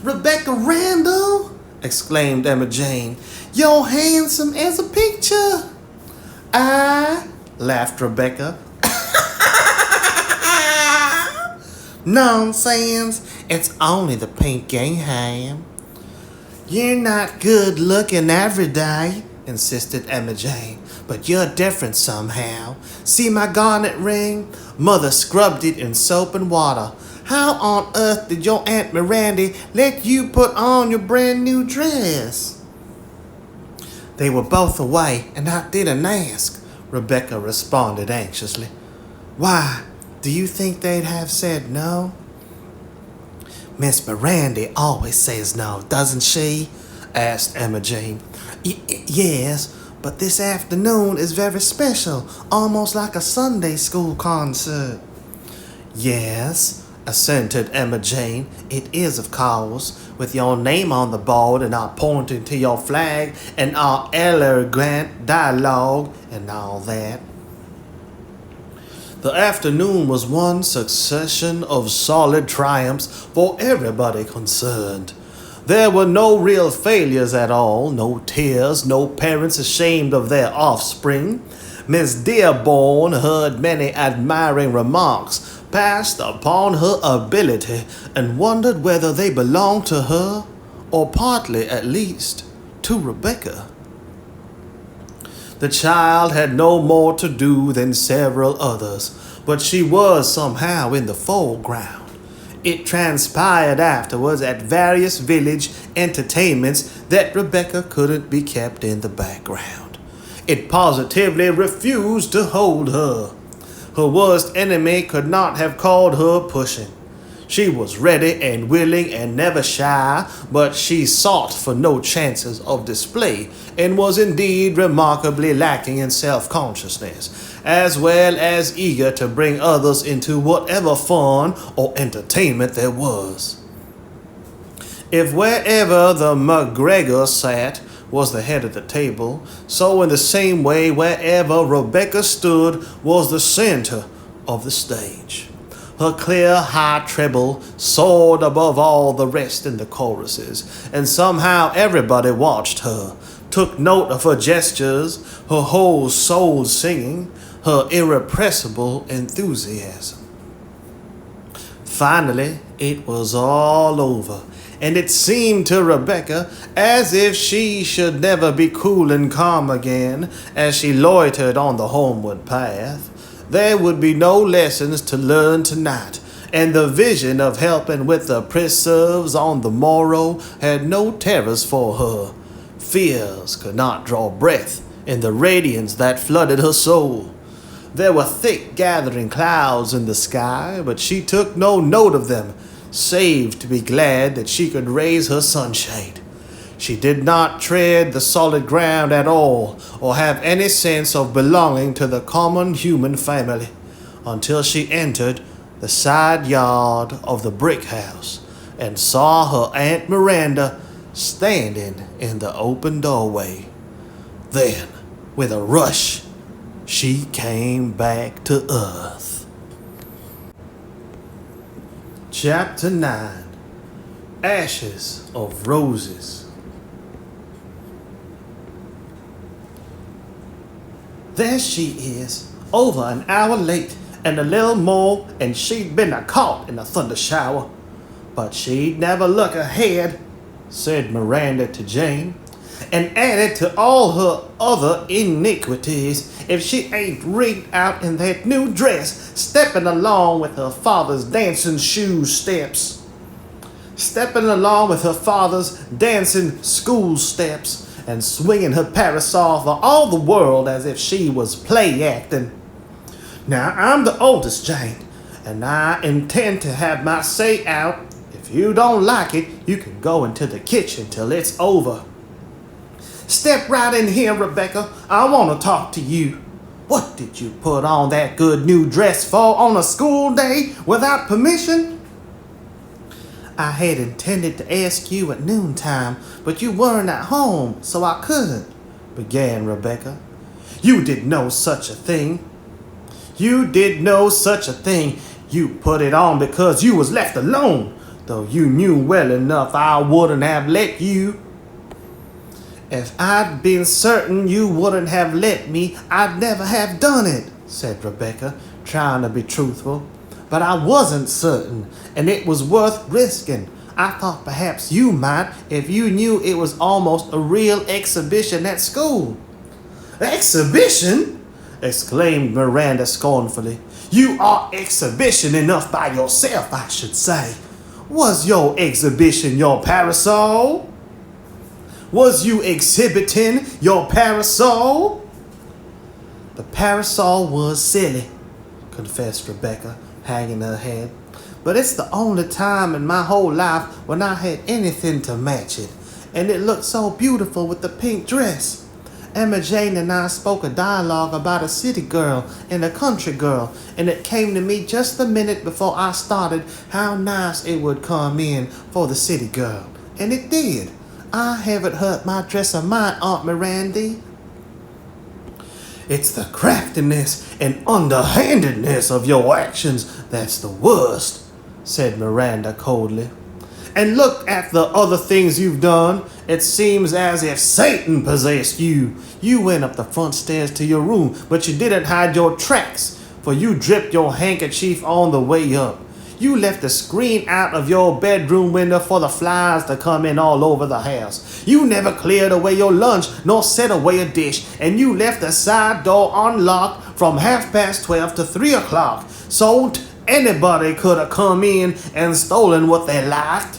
"Rebecca Randall!" exclaimed Emma Jane. "You're handsome as a picture." "I," laughed Rebecca. "Nonsense, it's only the pink gingham." "You're not good looking every day," insisted Emma Jane, "but you're different somehow. See my garnet ring? Mother scrubbed it in soap and water. How on earth did your Aunt Miranda let you put on your brand new dress?" "They were both away, and I didn't ask," Rebecca responded anxiously. "Why, do you think they'd have said no?" "Miss Miranda always says no, doesn't she?" asked Emma Jane. Yes, but this afternoon is very special, almost like a Sunday school concert." "Yes," assented Emma Jane, "it is, of course, with your name on the board and our pointing to your flag and our elegant dialogue and all that." The afternoon was one succession of solid triumphs for everybody concerned. There were no real failures at all, no tears, no parents ashamed of their offspring. Miss Dearborn heard many admiring remarks passed upon her ability and wondered whether they belonged to her, or partly at least, to Rebecca. The child had no more to do than several others, but she was somehow in the foreground. It transpired afterwards at various village entertainments that Rebecca couldn't be kept in the background. It positively refused to hold her. Her worst enemy could not have called her pushing. She was ready and willing and never shy, but she sought for no chances of display and was indeed remarkably lacking in self-consciousness, as well as eager to bring others into whatever fun or entertainment there was. If wherever the McGregor sat was the head of the table, so in the same way wherever Rebecca stood was the center of the stage. Her clear high treble soared above all the rest in the choruses, and somehow everybody watched her, took note of her gestures, her whole soul singing, her irrepressible enthusiasm. Finally, it was all over, and it seemed to Rebecca as if she should never be cool and calm again as she loitered on the homeward path. There would be no lessons to learn tonight, and the vision of helping with the preserves on the morrow had no terrors for her. Fears could not draw breath in the radiance that flooded her soul. There were thick gathering clouds in the sky, but she took no note of them, save to be glad that she could raise her sunshade. She did not tread the solid ground at all, or have any sense of belonging to the common human family, until she entered the side yard of the brick house and saw her Aunt Miranda standing in the open doorway. Then, with a rush, she came back to earth. Chapter 9. Ashes of Roses. There she is, over an hour late, and a little more, and she'd been caught in a thunder shower. But she'd never look ahead, said Miranda to Jane, and added to all her other iniquities, if she ain't rigged out in that new dress, stepping along with her father's dancing shoe steps. Stepping along with her father's dancing school steps, and swinging her parasol for all the world as if she was play acting. Now, I'm the oldest, Jane, and I intend to have my say out. If you don't like it, you can go into the kitchen till it's over. Step right in here, Rebecca. I want to talk to you. What did you put on that good new dress for on a school day without permission? I had intended to ask you at noontime, but you weren't at home, so I couldn't," began Rebecca. "You did no such a thing. You did no such a thing. You put it on because you was left alone, though you knew well enough I wouldn't have let you." "If I'd been certain you wouldn't have let me, I'd never have done it," said Rebecca, trying to be truthful. "But I wasn't certain, and it was worth risking. I thought perhaps you might if you knew it was almost a real exhibition at school." "Exhibition?" exclaimed Miranda scornfully. "You are exhibition enough by yourself, I should say. Was your exhibition your parasol? Was you exhibiting your parasol?" "The parasol was silly," confessed Rebecca, hanging her head. "But it's the only time in my whole life when I had anything to match it, and it looked so beautiful with the pink dress. Emma Jane and I spoke a dialogue about a city girl and a country girl, and it came to me just the minute before I started how nice it would come in for the city girl, and it did. I haven't hurt my dress a mite, Aunt Miranda." "It's the craftiness and underhandedness of your actions that's the worst," said Miranda coldly. "And look at the other things you've done. It seems as if Satan possessed you. You went up the front stairs to your room, but you didn't hide your tracks, for you dripped your handkerchief on the way up. You left the screen out of your bedroom window for the flies to come in all over the house. You never cleared away your lunch nor set away a dish, and you left the side door unlocked from 12:30 to 3 o'clock, so anybody could have come in and stolen what they liked."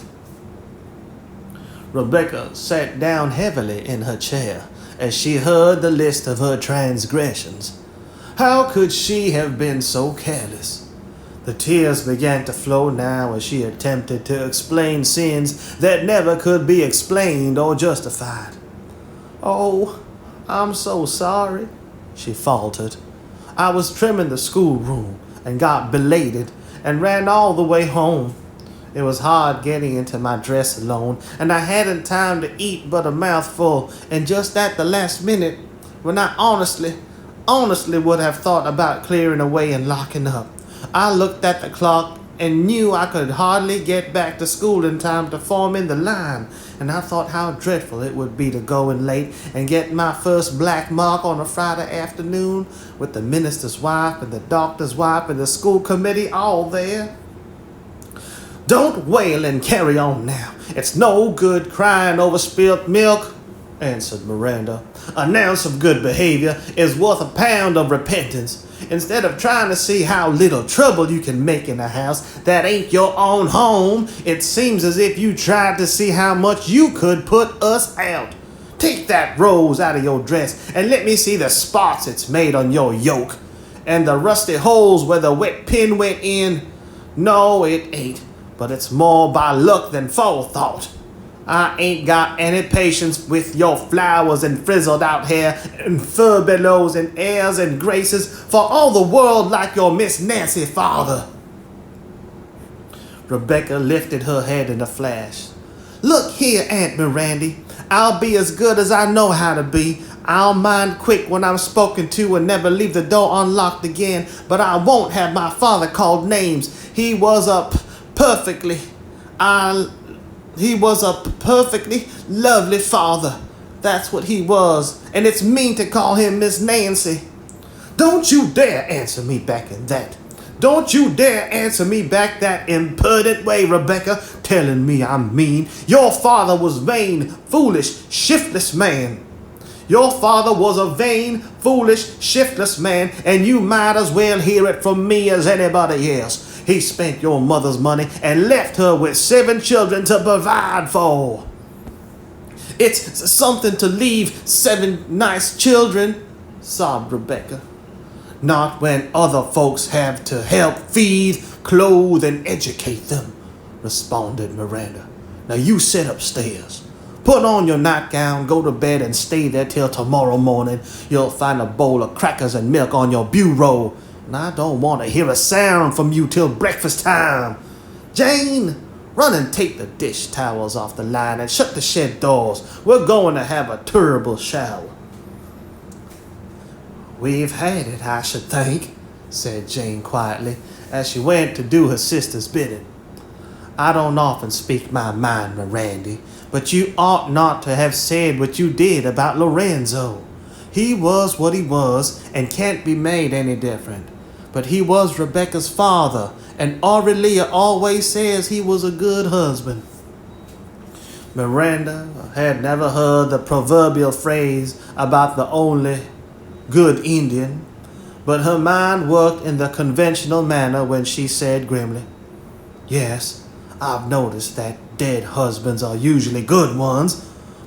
Rebecca sat down heavily in her chair as she heard the list of her transgressions. How could she have been so careless? The tears began to flow now as she attempted to explain sins that never could be explained or justified. "Oh, I'm so sorry," she faltered. "I was trimming the schoolroom and got belated and ran all the way home. It was hard getting into my dress alone, and I hadn't time to eat but a mouthful, and just at the last minute, when I honestly would have thought about clearing away and locking up, I looked at the clock and knew I could hardly get back to school in time to form in the line, and I thought how dreadful it would be to go in late and get my first black mark on a Friday afternoon with the minister's wife and the doctor's wife and the school committee all there." "Don't wail and carry on now. It's no good crying over spilt milk," answered Miranda. "An ounce of good behavior is worth a pound of repentance. Instead of trying to see how little trouble you can make in a house that ain't your own home, it seems as if you tried to see how much you could put us out. Take that rose out of your dress and let me see the spots it's made on your yoke, and the rusty holes where the wet pin went in. No, it ain't, but it's more by luck than forethought. I ain't got any patience with your flowers and frizzled out hair and furbelows and airs and graces for all the world like your Miss Nancy father." Rebecca lifted her head in a flash. "Look here, Aunt Miranda, I'll be as good as I know how to be. I'll mind quick when I'm spoken to and never leave the door unlocked again, but I won't have my father called names. He was a perfectly lovely father. That's what he was, and it's mean to call him Miss Nancy." "Don't you dare answer me back in that. Don't you dare answer me back that impudent way, Rebecca, telling me I'm mean. Your father was vain, foolish, shiftless man. Your father was a vain, foolish, shiftless man, and you might as well hear it from me as anybody else. He spent your mother's money and left her with 7 children to provide for. It's something to leave 7 nice children," sobbed Rebecca. "Not when other folks have to help feed, clothe, and educate them," responded Miranda. "Now you sit upstairs. Put on your nightgown, go to bed, and stay there till tomorrow morning. You'll find a bowl of crackers and milk on your bureau, and I don't want to hear a sound from you till breakfast time. Jane, Run and take the dish towels off the line and shut the shed doors. We're going to have a terrible shower." "We've had it, I should think," said Jane quietly, as she went to do her sister's bidding. "I don't often speak my mind, Miranda, but you ought not to have said what you did about Lorenzo. He was what he was and can't be made any different. But he was Rebecca's father, and Aurelia always says he was a good husband." Miranda had never heard the proverbial phrase about the only good Indian, but her mind worked in the conventional manner when she said grimly, "Yes, I've noticed that dead husbands are usually good ones,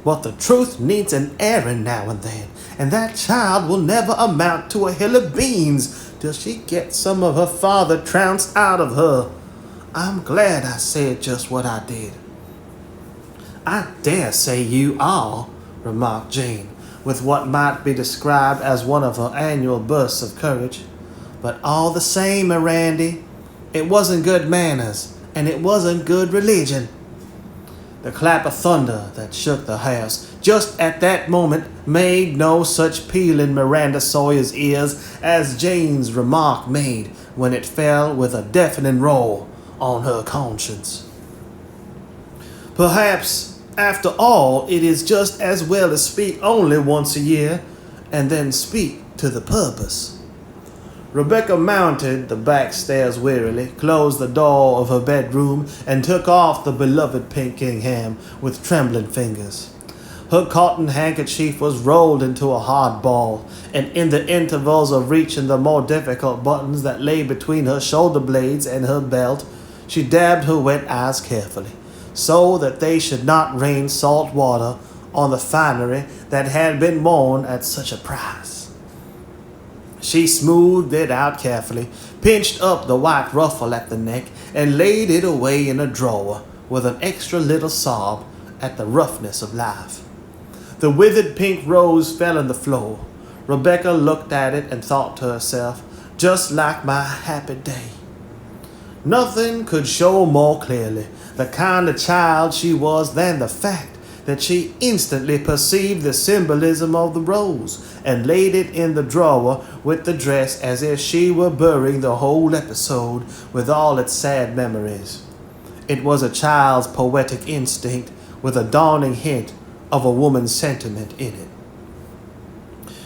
but the truth needs an airing now and then, and that child will never amount to a hill of beans till she gets some of her father trounced out of her. I'm glad I said just what I did." "I dare say you are," remarked Jane, with what might be described as one of her annual bursts of courage. "But all the same, Miranda, it wasn't good manners, and it wasn't good religion." The clap of thunder that shook the house just at that moment made no such peal in Miranda Sawyer's ears as Jane's remark made when it fell with a deafening roll on her conscience. Perhaps, after all, it is just as well to speak only once a year, and then speak to the purpose. Rebecca mounted the back stairs wearily, closed the door of her bedroom, and took off the beloved pink gingham with trembling fingers. Her cotton handkerchief was rolled into a hard ball, and in the intervals of reaching the more difficult buttons that lay between her shoulder blades and her belt, she dabbed her wet eyes carefully, so that they should not rain salt water on the finery that had been worn at such a price. She smoothed it out carefully, pinched up the white ruffle at the neck, and laid it away in a drawer with an extra little sob at the roughness of life. The withered pink rose fell on the floor. Rebecca looked at it and thought to herself, "Just like my happy day." Nothing could show more clearly the kind of child she was than the fact that she instantly perceived the symbolism of the rose and laid it in the drawer with the dress as if she were burying the whole episode with all its sad memories. It was a child's poetic instinct with a dawning hint of a woman's sentiment in it.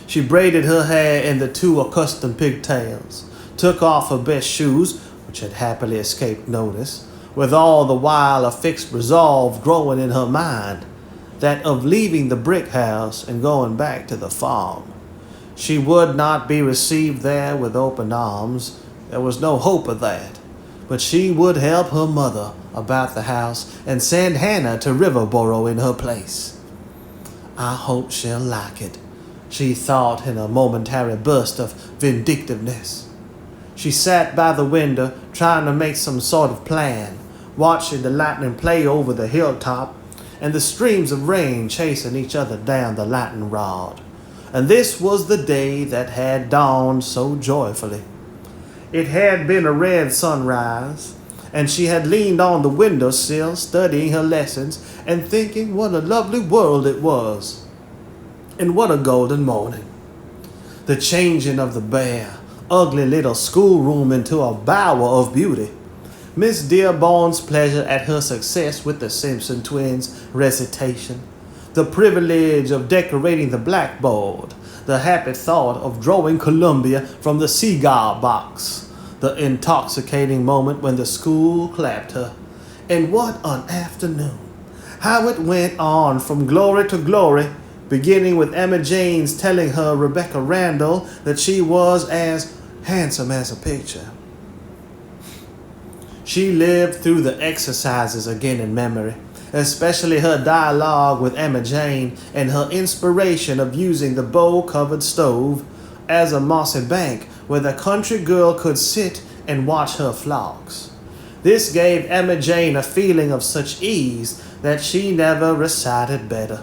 She braided her hair in the two accustomed pigtails, took off her best shoes, which had happily escaped notice, with all the while a fixed resolve growing in her mind, that of leaving the brick house and going back to the farm. She would not be received there with open arms. There was no hope of that. But she would help her mother about the house and send Hannah to Riverboro in her place. "I hope she'll like it," she thought in a momentary burst of vindictiveness. She sat by the window trying to make some sort of plan, watching the lightning play over the hilltop and the streams of rain chasing each other down the lightning rod. And this was the day that had dawned so joyfully. It had been a red sunrise, and she had leaned on the windowsill studying her lessons and thinking what a lovely world it was, and what a golden morning. The changing of the bare, ugly little schoolroom into a bower of beauty, Miss Dearborn's pleasure at her success with the Simpson twins' recitation, the privilege of decorating the blackboard, the happy thought of drawing Columbia from the cigar box, the intoxicating moment when the school clapped her. And what an afternoon! How it went on from glory to glory, beginning with Emma Jane's telling her Rebecca Randall that she was as handsome as a picture. She lived through the exercises again in memory, especially her dialogue with Emma Jane and her inspiration of using the bow-covered stove as a mossy bank where the country girl could sit and watch her flocks. This gave Emma Jane a feeling of such ease that she never recited better.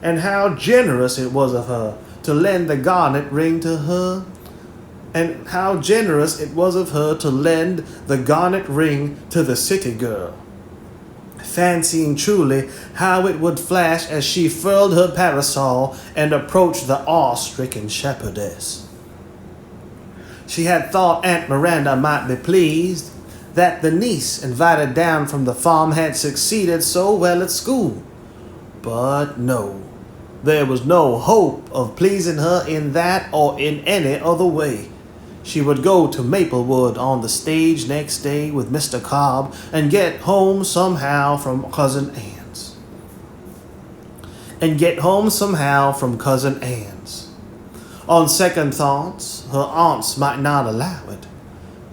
And how generous it was of her to lend the garnet ring to her. And how generous it was of her to lend the garnet ring to the city girl. fancying truly how it would flash as she furled her parasol and approached the awe-stricken shepherdess. She had thought Aunt Miranda might be pleased that the niece invited down from the farm had succeeded so well at school. But no, there was no hope of pleasing her in that or in any other way. She would go to Maplewood on the stage next day with Mr. Cobb and get home somehow from Cousin Anne's. On second thoughts, her aunts might not allow it.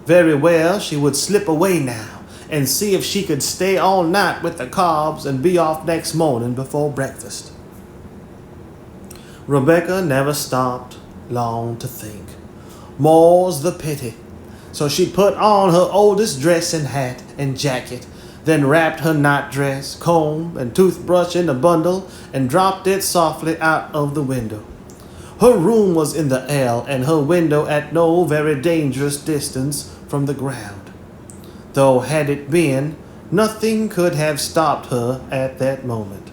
Very well, she would slip away now and see if she could stay all night with the Cobbs and be off next morning before breakfast. Rebecca never stopped long to think. More's the pity. So she put on her oldest dress and hat and jacket, then wrapped her nightdress, comb, and toothbrush in a bundle and dropped it softly out of the window. Her room was in the L and her window at no very dangerous distance from the ground. Though had it been, nothing could have stopped her at that moment.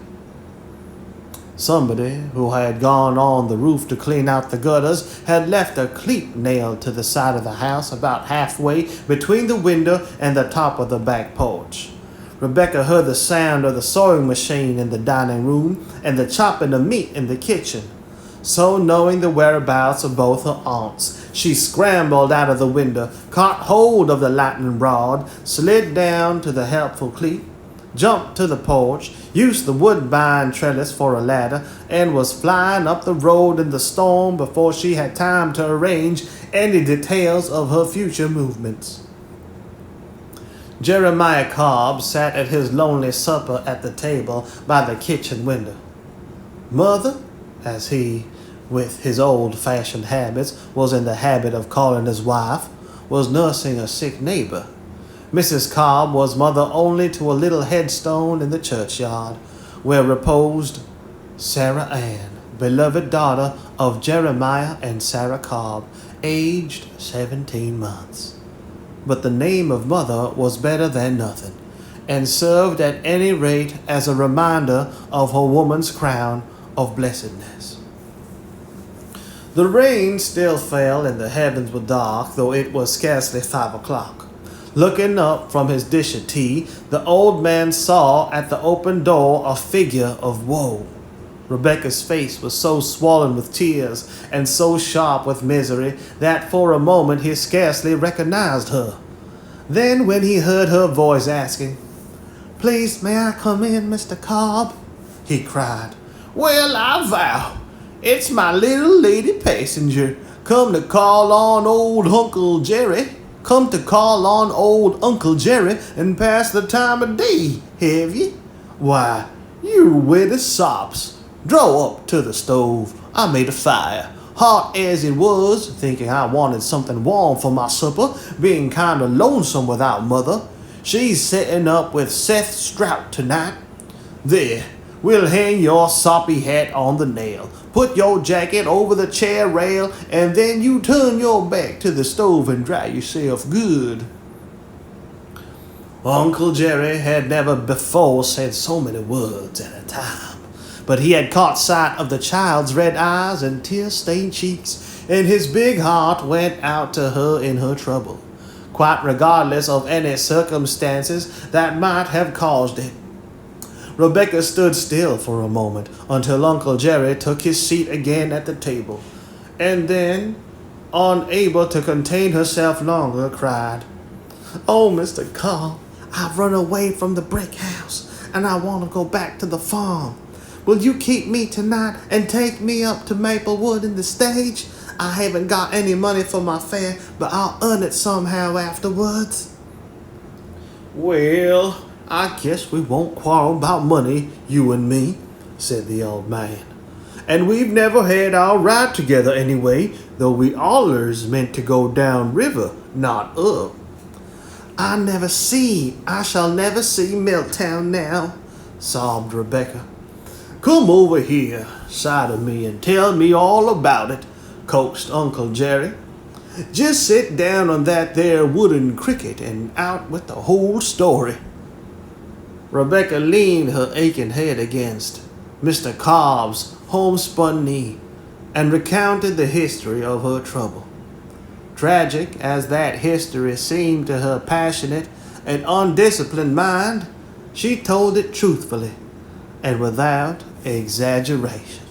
Somebody who had gone on the roof to clean out the gutters had left a cleat nailed to the side of the house about halfway between the window and the top of the back porch. Rebecca heard the sound of the sewing machine in the dining room and the chopping of meat in the kitchen. So, knowing the whereabouts of both her aunts, she scrambled out of the window, caught hold of the lightning rod, slid down to the helpful cleat, jumped to the porch, used the woodbine trellis for a ladder, and was flying up the road in the storm before she had time to arrange any details of her future movements. Jeremiah Cobb sat at his lonely supper at the table by the kitchen window. Mother, as he, with his old-fashioned habits, was in the habit of calling his wife, was nursing a sick neighbor. Mrs. Cobb was mother only to a little headstone in the churchyard, where reposed Sarah Ann, beloved daughter of Jeremiah and Sarah Cobb, aged 17 months. But the name of mother was better than nothing, and served at any rate as a reminder of her woman's crown of blessedness. The rain still fell and the heavens were dark, though it was scarcely 5 o'clock. Looking up from his dish of tea, the old man saw at the open door a figure of woe. Rebecca's face was so swollen with tears and so sharp with misery that for a moment he scarcely recognized her. Then when he heard her voice asking, "Please, may I come in, Mr. Cobb?" he cried, "Well, I vow, it's my little lady passenger, come to call on old Uncle Jerry. Come to call on old Uncle Jerry and pass the time of day, have ye? Why, you wet as sops. Draw up to the stove. I made a fire, hot as it was, thinking I wanted something warm for my supper, being kind of lonesome without mother. She's setting up with Seth Strout tonight. There, we'll hang your soppy hat on the nail. Put your jacket over the chair rail, and then you turn your back to the stove and dry yourself good." Uncle Jerry had never before said so many words at a time, but he had caught sight of the child's red eyes and tear-stained cheeks, and his big heart went out to her in her trouble, quite regardless of any circumstances that might have caused it. Rebecca stood still for a moment until Uncle Jerry took his seat again at the table, and then, unable to contain herself longer, cried, "Oh, Mr. Cobb, I've run away from the brick house, and I want to go back to the farm. Will you keep me tonight and take me up to Maplewood in the stage? I haven't got any money for my fare, but I'll earn it somehow afterwards." "Well, I guess we won't quarrel about money, you and me," said the old man. "And we've never had our ride together anyway, though we allers meant to go down river, not up." I shall never see Milltown now," sobbed Rebecca. "Come over here, side of me, and tell me all about it," coaxed Uncle Jerry. "Just sit down on that there wooden cricket and out with the whole story." Rebecca leaned her aching head against Mr. Cobb's homespun knee and recounted the history of her trouble. Tragic as that history seemed to her passionate and undisciplined mind, she told it truthfully and without exaggeration.